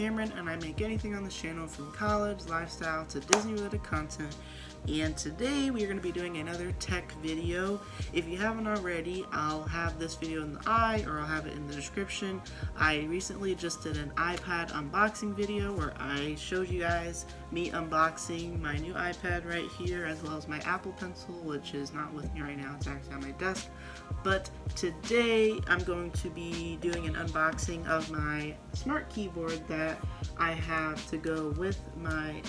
Cameron, and I make anything on this channel from college, lifestyle, to Disney-related content. And today we are going to be doing another tech video. If you haven't already, I'll have this video in the eye, or I'll have it in the description. I recently just did an iPad unboxing video where I showed you guys me unboxing my new iPad right here, as well as my Apple Pencil, which is not with me right now, it's actually on my desk. But today I'm going to be doing an unboxing of my smart keyboard that I have to go with my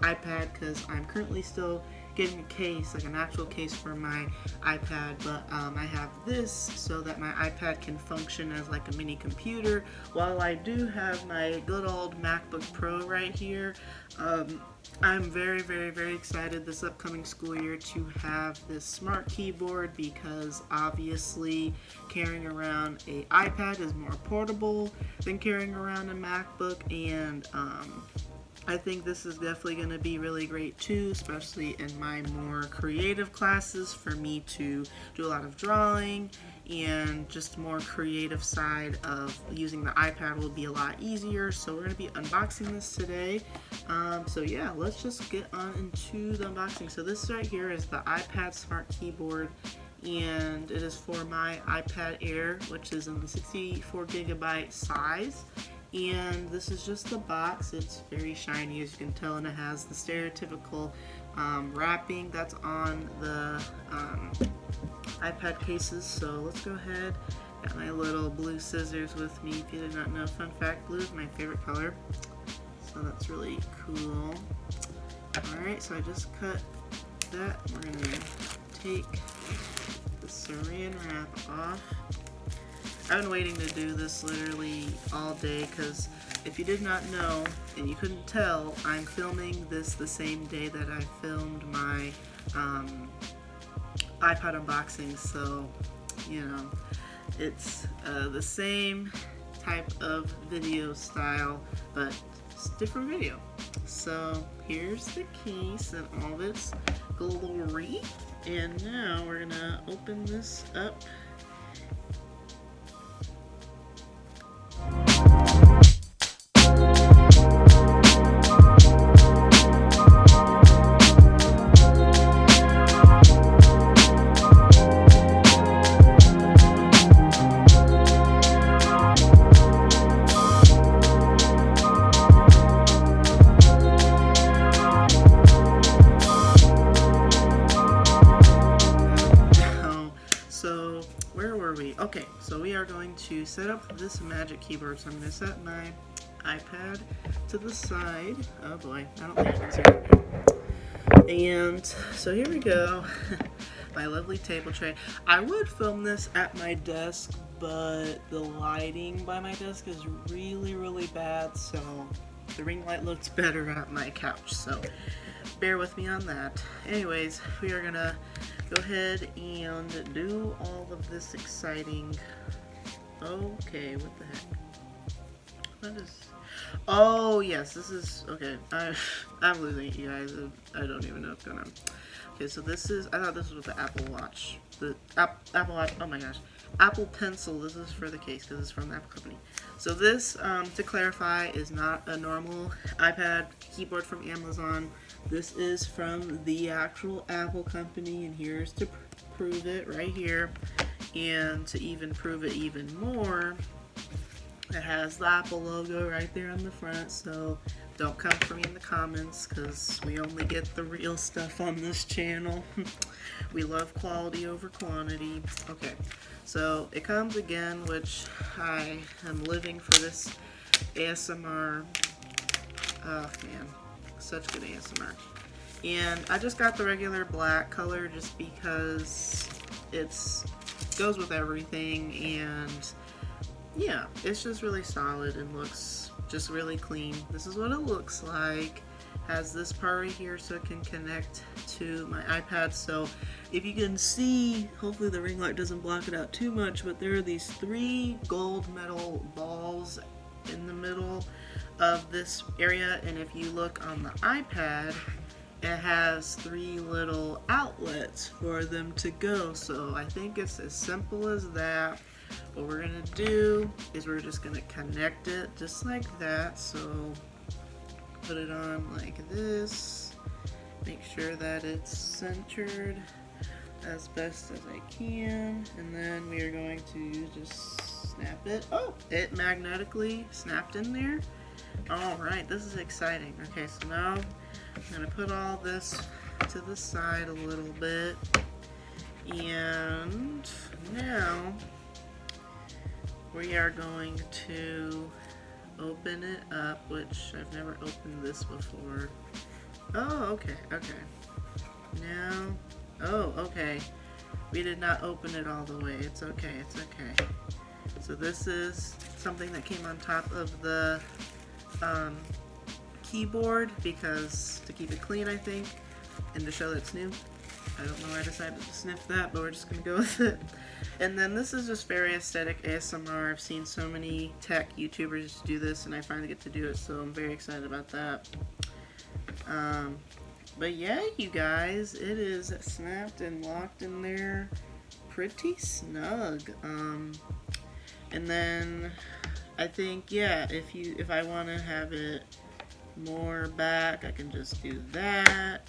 iPad, because I'm currently still getting a case, like an actual case for my iPad, but I have this so that my iPad can function as like a mini computer, while I do have my good old MacBook Pro right here. I'm very excited this upcoming school year to have this smart keyboard, because obviously carrying around a iPad is more portable than carrying around a MacBook, and I think this is definitely going to be really great too, especially in my more creative classes, for me to do a lot of drawing, and just more creative side of using the iPad will be a lot easier. So we're going to be unboxing this today. So yeah, let's just get on into the unboxing. So this right here is the iPad Smart Keyboard, and it is for my iPad Air, which is in the 64GB size. And this is just the box. It's very shiny, as you can tell, and it has the stereotypical wrapping that's on the iPad cases. So let's go ahead. Got my little blue scissors with me. If you did not know, fun fact, blue is my favorite color. So that's really cool. Alright, so I just cut that. We're going to take the saran wrap off. I've been waiting to do this literally all day, because if you did not know, and you couldn't tell, I'm filming this the same day that I filmed my iPod unboxing, so, you know, it's the same type of video style, but it's different video. So here's the case and all of its glory, and now we're gonna open this up. Okay, so we are going to set up this magic keyboard. So I'm going to set my iPad to the side. Oh boy, I don't think you can see it. And so here we go. My lovely table tray. I would film this at my desk, but the lighting by my desk is really bad, so the ring light looks better at my couch, so bear with me on that. Anyways, we are gonna go ahead and do all of this exciting. Okay, what the heck? What is? Oh yes, this is okay. I'm losing it, you guys. I don't even know what's going on. Okay, so this is. I thought this was with the Apple Watch. The Apple Watch. Oh my gosh, Apple Pencil. This is for the case because it's from the Apple company. So this, to clarify, is not a normal iPad keyboard from Amazon. This is from the actual Apple company, and here's to prove it right here. And to even prove it even more, it has the Apple logo right there on the front, so don't come for me in the comments, because we only get the real stuff on this channel. We love quality over quantity. Okay, so it comes again, which I am living for this ASMR. Oh man, such good ASMR. And I just got the regular black color just because it's goes with everything, and yeah, it's just really solid and looks just really clean. This is what it looks like. Has this part right here so it can connect to my iPad. So if you can see, hopefully the ring light doesn't block it out too much, but there are these 3 gold metal balls in the middle of this area, and if you look on the iPad, it has 3 little outlets for them to go. So I think it's as simple as that. what we're gonna do is we're just gonna connect it just like that. So put it on like this, make sure that it's centered as best as I can, and then we are going to just snap it. Oh, it magnetically snapped in there. Alright, this is exciting. Okay, so now I'm gonna put all this to the side a little bit, and now we are going to open it up, which I've never opened this before. Oh, okay. Now, oh, okay. We did not open it all the way. It's okay. So this is something that came on top of the keyboard, because to keep it clean, I think, and to show that it's new. I don't know why I decided to sniff that, but we're just gonna go with it. And then this is just very aesthetic ASMR. I've seen so many tech YouTubers do this, and I finally get to do it, so I'm very excited about that. But yeah, you guys, it is snapped and locked in there pretty snug. And then I think, yeah, if I want to have it more back, I can just do that.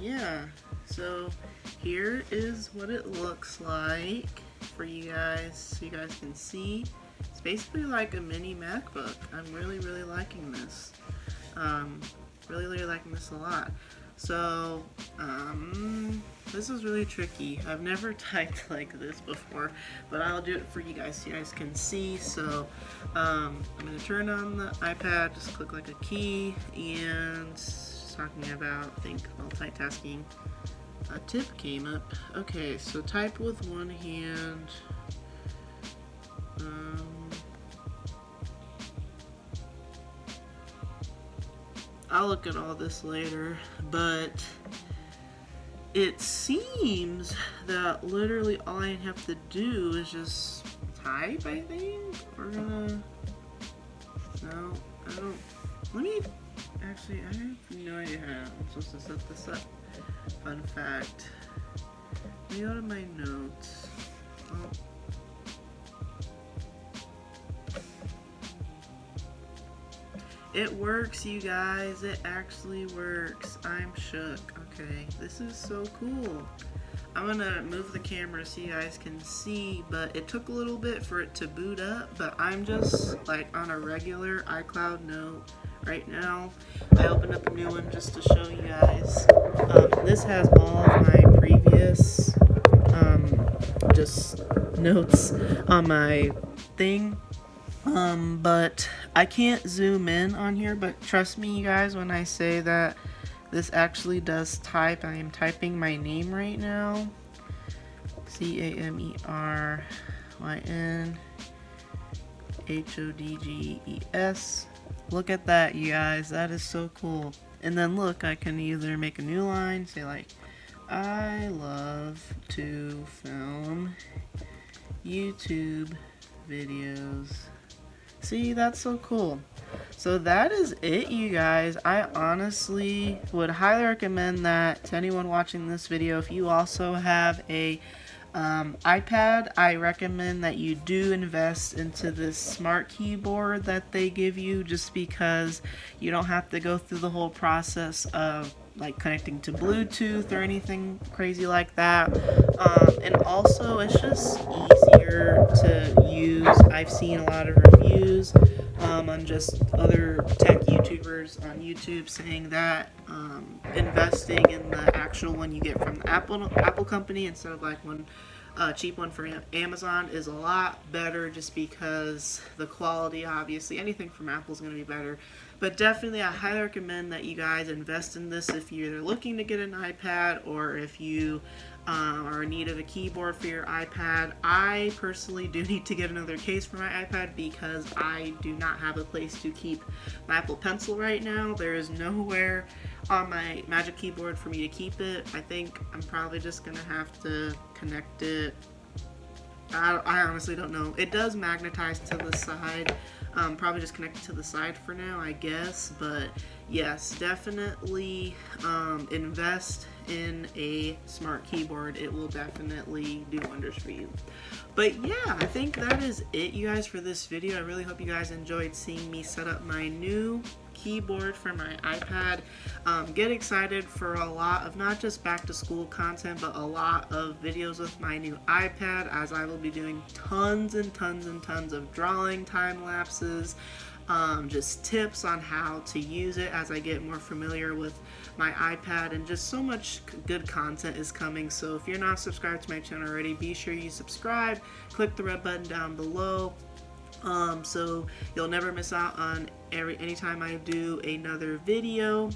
Yeah, so here is what it looks like for you guys, so you guys can see. It's basically like a mini MacBook. I'm really liking this. Really liking this a lot. So this is really tricky. I've never typed like this before, but I'll do it for you guys so you guys can see. So I'm gonna turn on the iPad, just click like a key, and talking about, I think, multitasking. A tip came up. Okay, so type with one hand. I'll look at all this later, but it seems that literally all I have to do is just type, I think. We're gonna, no, I don't, let me, actually, I have no idea how I'm supposed to set this up. Fun fact, let me go to my notes. Oh. It works, you guys. It actually works. I'm shook. Okay, this is so cool. I'm gonna move the camera so you guys can see, but it took a little bit for it to boot up, but I'm just like on a regular iCloud note right now. I opened up a new one just to show you guys. This has all of my previous just notes on my thing. But I can't zoom in on here, but trust me, you guys, when I say that this actually does type. I am typing my name right now. CAMERYNHODGES. Look at that, you guys. That is so cool. And then look, I can either make a new line, say like, I love to film YouTube videos. See, that's so cool. So that is it, you guys. I honestly would highly recommend that to anyone watching this video. If you also have a iPad, I recommend that you do invest into this smart keyboard that they give you, just because you don't have to go through the whole process of like connecting to Bluetooth or anything crazy like that. And also, it's just easier to use. I've seen a lot of reviews on just other tech YouTubers on YouTube saying that investing in the actual one you get from the Apple company instead of like one cheap one for Amazon is a lot better, just because the quality, obviously anything from Apple is going to be better. But definitely I highly recommend that you guys invest in this if you're either looking to get an iPad or if you are in need of a keyboard for your iPad. I personally do need to get another case for my iPad because I do not have a place to keep my Apple Pencil right now. There is nowhere on my Magic Keyboard for me to keep it. I think I'm probably just going to have to connect it. I honestly don't know. It does magnetize to the side Probably just connect it to the side for now, I guess. But yes, definitely invest in a smart keyboard. It will definitely do wonders for you. But yeah, I think that is it, you guys, for this video. I really hope you guys enjoyed seeing me set up my new keyboard for my iPad. Get excited for a lot of not just back to school content, but a lot of videos with my new iPad, as I will be doing tons and tons and tons of drawing time lapses, just tips on how to use it as I get more familiar with my iPad, and just so much good content is coming. So if you're not subscribed to my channel already, be sure you subscribe, click the red button down below, so you'll never miss out on anytime I do another video.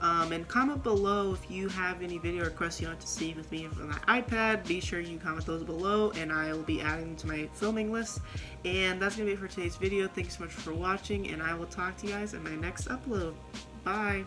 And comment below if you have any video requests you want to see with me on my iPad. Be sure you comment those below, and I will be adding them to my filming list. And that's going to be it for today's video. Thanks so much for watching, and I will talk to you guys in my next upload. Bye!